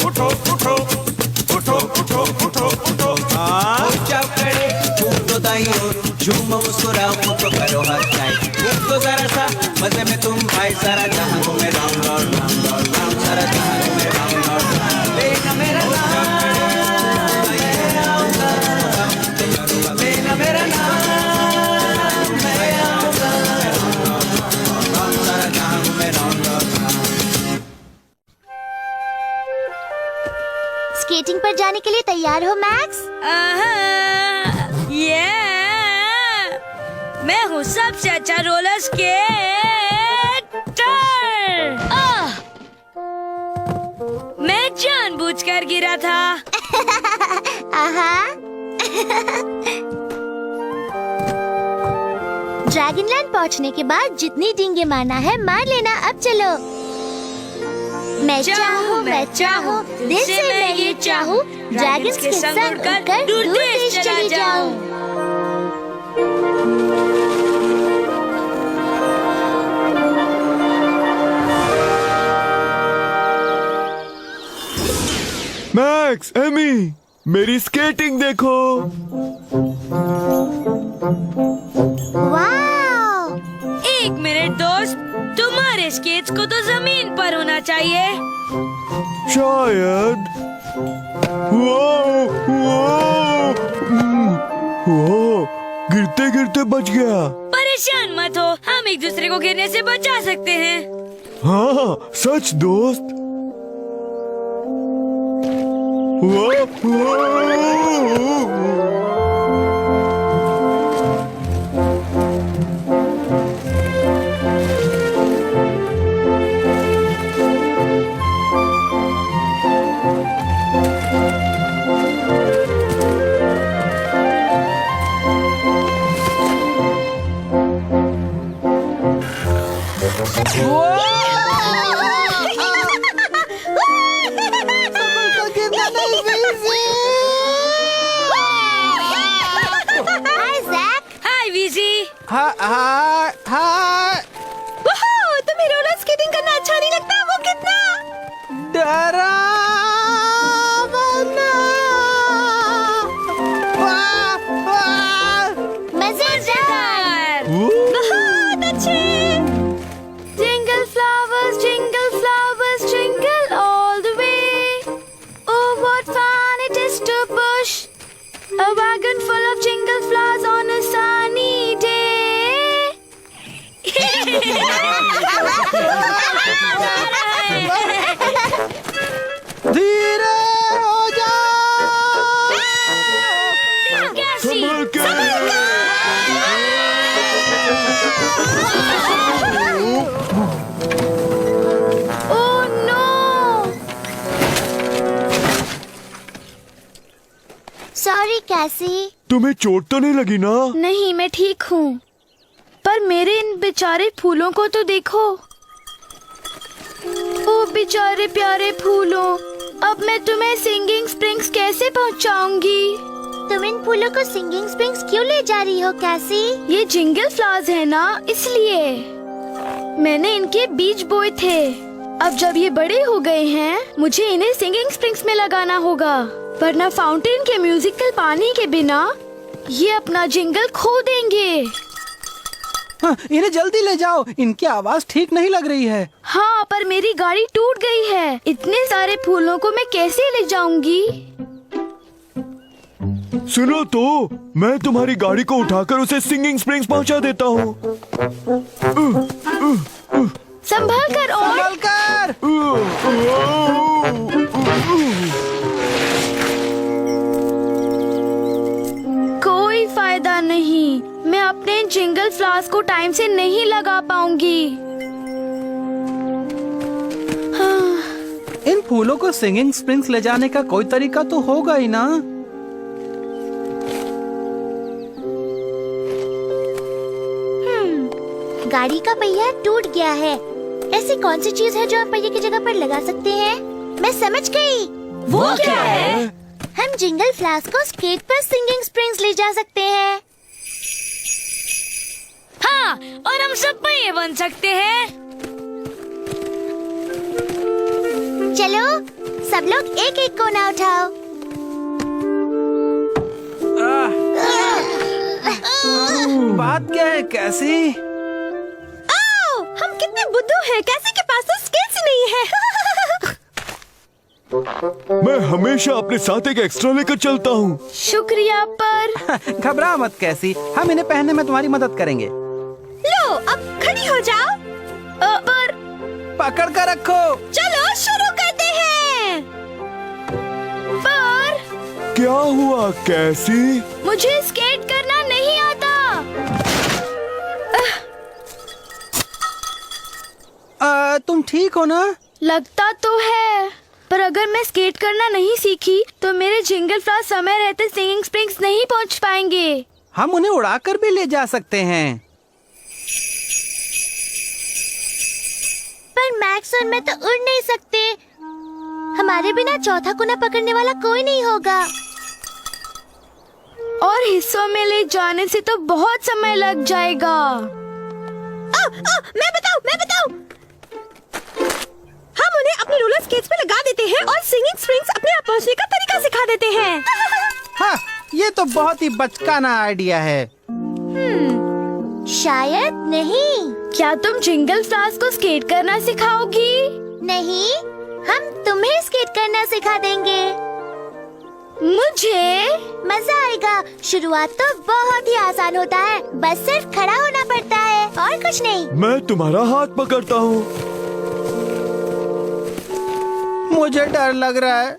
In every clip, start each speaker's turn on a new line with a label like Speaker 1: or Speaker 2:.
Speaker 1: उठो उठो उठो उठो उठो उठो
Speaker 2: हो जाओ खड़े, घूम दो दाईं ओर, झूमो मुस्कुराओ मुझको करो हर टाइम, घूम दो जरा सा मजे में तुम भाई, सारा जहां घूमे राउंड और राउंड और राउंड, सारा जहां घूमे राउंड और राउंड। लेना मेरा नाम, मैं आऊंगा, लेना मेरा नाम, मैं आऊंगा, सारा जहां घूमे राउंड और राउंड।
Speaker 3: स्केटिंग पर जाने के लिए तैयार हो मैक्स?
Speaker 4: मैं हूँ सबसे अच्छा रोलर स्केटर। मैं जानबूझकर गिरा था।
Speaker 3: ड्रैगनलैंड पहुंचने के बाद जितनी डींगे मारना है मार लेना। अब चलो। मैं चाहूँ दिल से मैं ये चाहूँ, ड्रैगन्स के संग उड़कर दूर देश चली जाऊँ।
Speaker 5: मैक्स, एमी, मेरी स्केटिंग देखो।
Speaker 3: वाव!
Speaker 4: एक मिनट दोस्त, तुम्हारे स्केट्स को तो जमीन पर होना चाहिए।
Speaker 5: शायद। वो, गिरते गिरते बच गया।
Speaker 4: परेशान मत हो, हम एक दूसरे को गिरने से बचा सकते हैं।
Speaker 5: हाँ, सच दोस्त।
Speaker 3: तुम्हें रोलर स्केटिंग करना अच्छा नहीं लगता? वो कितना डरावना, मजेदार, बहुत अच्छे। Jingle flowers jingle all the way, oh what fun it is to push a wagon full of jingle flowers on a sunny day.
Speaker 2: धीरे हो जाओ।
Speaker 5: संभल के।
Speaker 3: Oh no! Sorry कैसी।
Speaker 5: तुम्हें चोट तो नहीं लगी ना?
Speaker 3: नहीं, मैं ठीक हूँ। पर मेरे इन बेचारे फूलों को तो देखो। ओ बेचारे प्यारे फूलों, अब मैं तुम्हें सिंगिंग स्प्रिंग्स कैसे पहुँचाऊंगी? तुम इन फूलों को सिंगिंग स्प्रिंग्स क्यों ले जा रही हो कैसी? ये जिंगल फ्लावर्स है ना, इसलिए। मैंने इनके बीज बोए थे। अब जब ये बड़े हो गए हैं, मुझे इन्हें सिंगिंग स्प्रिंग्स में लगाना होगा, वरना फाउंटेन के म्यूजिकल पानी के बिना ये अपना जिंगल खो देंगे।
Speaker 2: हाँ, इन्हें जल्दी ले जाओ, इनकी आवाज ठीक नहीं लग रही है।
Speaker 3: हाँ, पर मेरी गाड़ी टूट गई है। इतने सारे फूलों को मैं कैसे ले जाऊंगी?
Speaker 5: सुनो तो, मैं तुम्हारी गाड़ी को उठाकर उसे सिंगिंग स्प्रिंग्स पहुंचा देता हूँ।
Speaker 3: संभाल कर और।
Speaker 2: संभल कर।
Speaker 3: कोई फायदा नहीं, मैं अपने जिंगल फ्लावर्स को टाइम से नहीं लगा पाऊंगी। हाँ।
Speaker 2: इन फूलों को सिंगिंग स्प्रिंग्स ले जाने का कोई तरीका तो होगा ही ना।
Speaker 3: गाड़ी का पहिया टूट गया है। ऐसी कौन सी चीज है जो हम पहिए की जगह पर लगा सकते हैं? मैं समझ गई।
Speaker 4: वो क्या है?
Speaker 3: हम जिंगल फ्लावर्स को स्केट पर सिंगिंग स्प्रिंग्स ले जा सकते हैं।
Speaker 4: हाँ, और हम सब पहिए बन सकते हैं।
Speaker 3: चलो सब लोग एक एक कोना उठाओ।
Speaker 6: बात क्या है कैसी?
Speaker 3: हम कितने बुद्धू हैं, कैसी के पास तो स्केट्स ही नहीं है।
Speaker 5: मैं हमेशा अपने साथ एक एक्स्ट्रा लेकर चलता हूँ।
Speaker 3: शुक्रिया पर।
Speaker 6: घबरा मत कैसी, हम इन्हें पहनने में तुम्हारी मदद करेंगे।
Speaker 3: लो अब खड़ी हो जाओ। पर
Speaker 6: पकड़ कर रखो।
Speaker 3: चलो शुरू करते हैं। पर
Speaker 5: क्या हुआ कैसी?
Speaker 3: मुझे स्केट करना नहीं आता।
Speaker 6: तुम ठीक हो ना?
Speaker 3: लगता तो है, पर अगर मैं स्केट करना नहीं सीखी तो मेरे जिंगल फ्लॉस समय रहते सिंगिंग स्प्रिंग्स नहीं पहुंच पाएंगे।
Speaker 6: हम उन्हें उड़ाकर भी ले जा सकते हैं।
Speaker 3: पर मैक्स और मैं तो उड़ नहीं सकते। हमारे बिना चौथा कोना पकड़ने वाला कोई नहीं होगा। और हिस्सों में ले जाने से तो बहुत समय लग जाएगा। मैं बताऊं। हम उन्हें अपने रोलर स्केट्स पे लगा देते हैं और सिंगिंग स्प्रिंग्स अपने आप पहुंचने का तरीका सिखा देते हैं।
Speaker 6: हाँ, ये तो बहुत ही बचकाना आइडिया है।
Speaker 3: शायद नहीं। क्या तुम जिंगल फ्लॉस को स्केट करना सिखाओगी? नहीं, हम तुम्हें स्केट करना सिखा देंगे। मुझे मजा आएगा। शुरुआत तो बहुत ही आसान होता है, बस सिर्फ खड़ा होना पड़ता है और कुछ नहीं।
Speaker 5: मैं तुम्हारा हाथ पकड़ता हूँ।
Speaker 6: मुझे डर लग रहा है।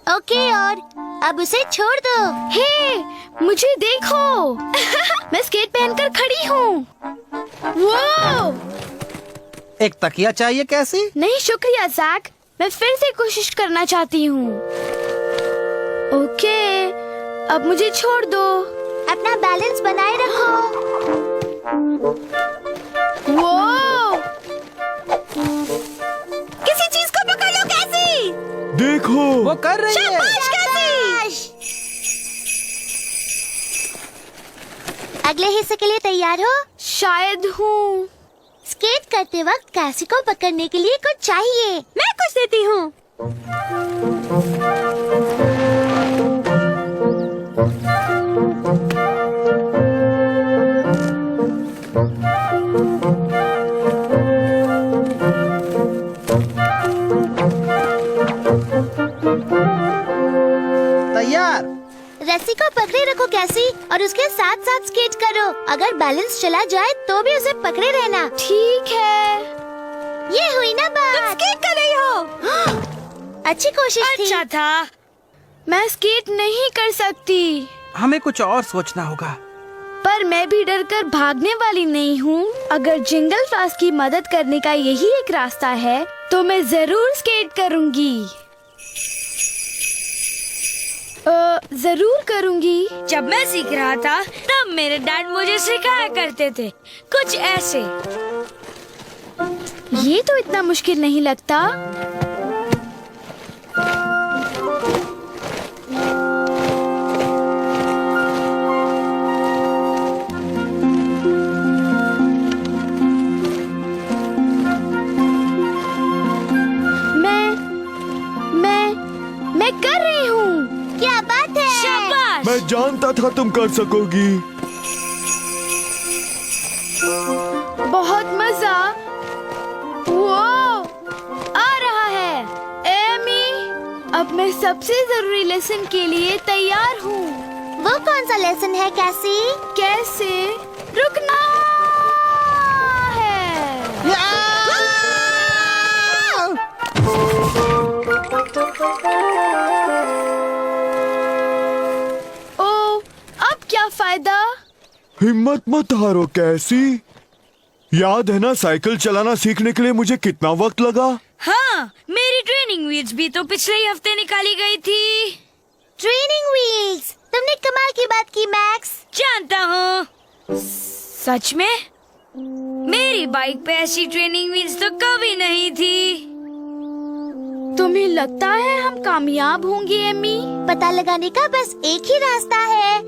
Speaker 3: ओके, और अब उसे छोड़ दो। हे, मुझे देखो। मैं स्केट पहनकर खड़ी हूँ। वो
Speaker 6: एक तकिया चाहिए कैसी?
Speaker 3: नहीं शुक्रिया जैक, मैं फिर से कोशिश करना चाहती हूँ। ओके, अब मुझे छोड़ दो। अपना बैलेंस बनाए रखो। वो किसी चीज को पकड़ लो कैसी।
Speaker 5: देखो
Speaker 6: वो कर रही है।
Speaker 3: शाबाश। अगले हिस्से के लिए तैयार हो? शायद हूँ। स्केट करते वक्त कैसी को पकड़ने के लिए कुछ चाहिए। मैं कुछ देती हूँ।
Speaker 6: तैयार।
Speaker 3: रस्सी को पकड़े रखो कैसी, और उसके साथ साथ स्केट करो। अगर बैलेंस चला जाए तो भी उसे पकड़े रहना। ठीक है। ये हुई ना बात। तुम स्केट कर रही हो। अच्छी कोशिश थी।
Speaker 4: अच्छा था।
Speaker 3: मैं स्केट नहीं कर सकती।
Speaker 6: हमें कुछ और सोचना होगा।
Speaker 3: पर मैं भी डरकर भागने वाली नहीं हूँ। अगर जिंगल फ्लॉस की मदद करने का यही एक रास्ता है तो मैं जरूर स्केट करूँगी। जरूर करूँगी।
Speaker 4: जब मैं सीख रहा था तब मेरे डैड मुझे सिखाया करते थे कुछ ऐसे।
Speaker 3: ये तो इतना मुश्किल नहीं लगता। मैं कर रही हूँ। क्या बात है।
Speaker 4: शाबाश।
Speaker 5: मैं जानता था तुम कर सकोगी।
Speaker 3: बहुत मजा। वो आ रहा है। एमी, अब मैं सबसे जरूरी लेसन के लिए तैयार हूँ। वो कौन सा लेसन है कैसी? कैसे रुकना है। ओ, अब क्या फायदा।
Speaker 5: हिम्मत मत हारो कैसी। याद है ना साइकिल चलाना सीखने के लिए मुझे कितना वक्त लगा?
Speaker 4: हाँ, मेरी ट्रेनिंग व्हील्स भी तो पिछले ही हफ्ते निकाली गई थी।
Speaker 3: ट्रेनिंग व्हील्स, तुमने कमाल की बात की मैक्स।
Speaker 4: जानता हूँ। सच में? मेरी बाइक पे ऐसी ट्रेनिंग व्हील्स तो कभी नहीं थी।
Speaker 3: तुम्हें लगता है हम कामयाब होंगे एमी? पता लगाने का बस एक ही रास्ता है।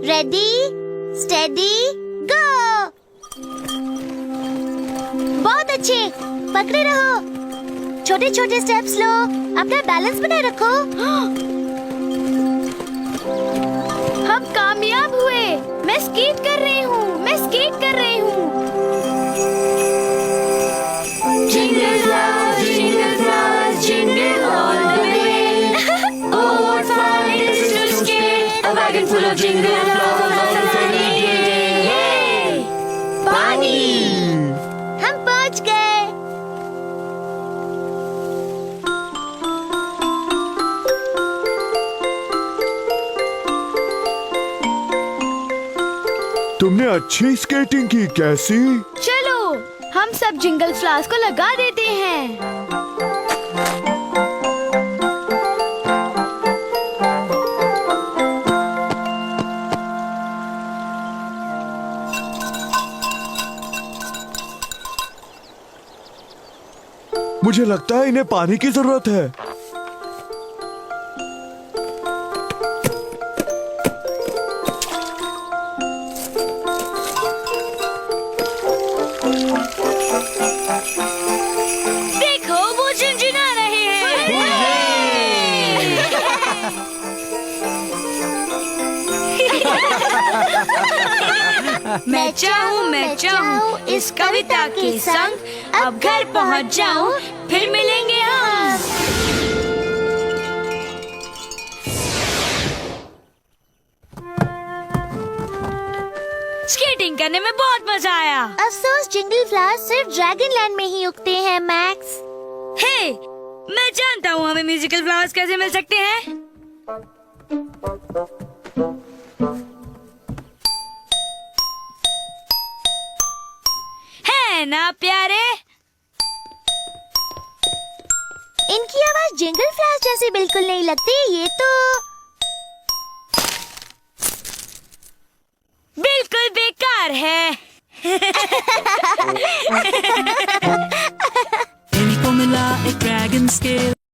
Speaker 3: रेडी, स्टेडी, गो। बहुत अच्छे, पकड़े रहो। छोटे छोटे स्टेप्स लो, अपना बैलेंस बनाए रखो। हम कामयाब हुए। मैं स्केट कर रही हूँ, मैं स्केट कर रही हूँ। Jingle bells, jingle all the way. Oh, what fun it is to skate! A wagon full of jingle bells on a sunny day. Yay! पानी! हम पहुँच गए।
Speaker 5: तुमने अच्छी स्केटिंग की कैसी?
Speaker 3: चलो हम सब जिंगल फ्लावर्स को लगा देते हैं।
Speaker 5: मुझे लगता है इन्हें पानी की जरूरत है।
Speaker 4: देखो वो झिनझिना रहे हैं। मैं चाहूँ इस कविता के संग अब घर पहुँच जाऊँ, फिर मिलेंगे हम। स्केटिंग करने में बहुत मजा आया।
Speaker 3: अफसोस जिंगल फ्लावर्स सिर्फ ड्रैगन लैंड में ही उगते हैं, मैक्स।
Speaker 4: हे, मैं जानता हूँ हमें म्यूजिकल फ्लावर्स कैसे मिल सकते हैं। है ना प्यारे?
Speaker 3: इनकी आवाज जिंगल फ्लावर्स जैसी बिल्कुल नहीं लगती। ये तो
Speaker 4: बिल्कुल बेकार है।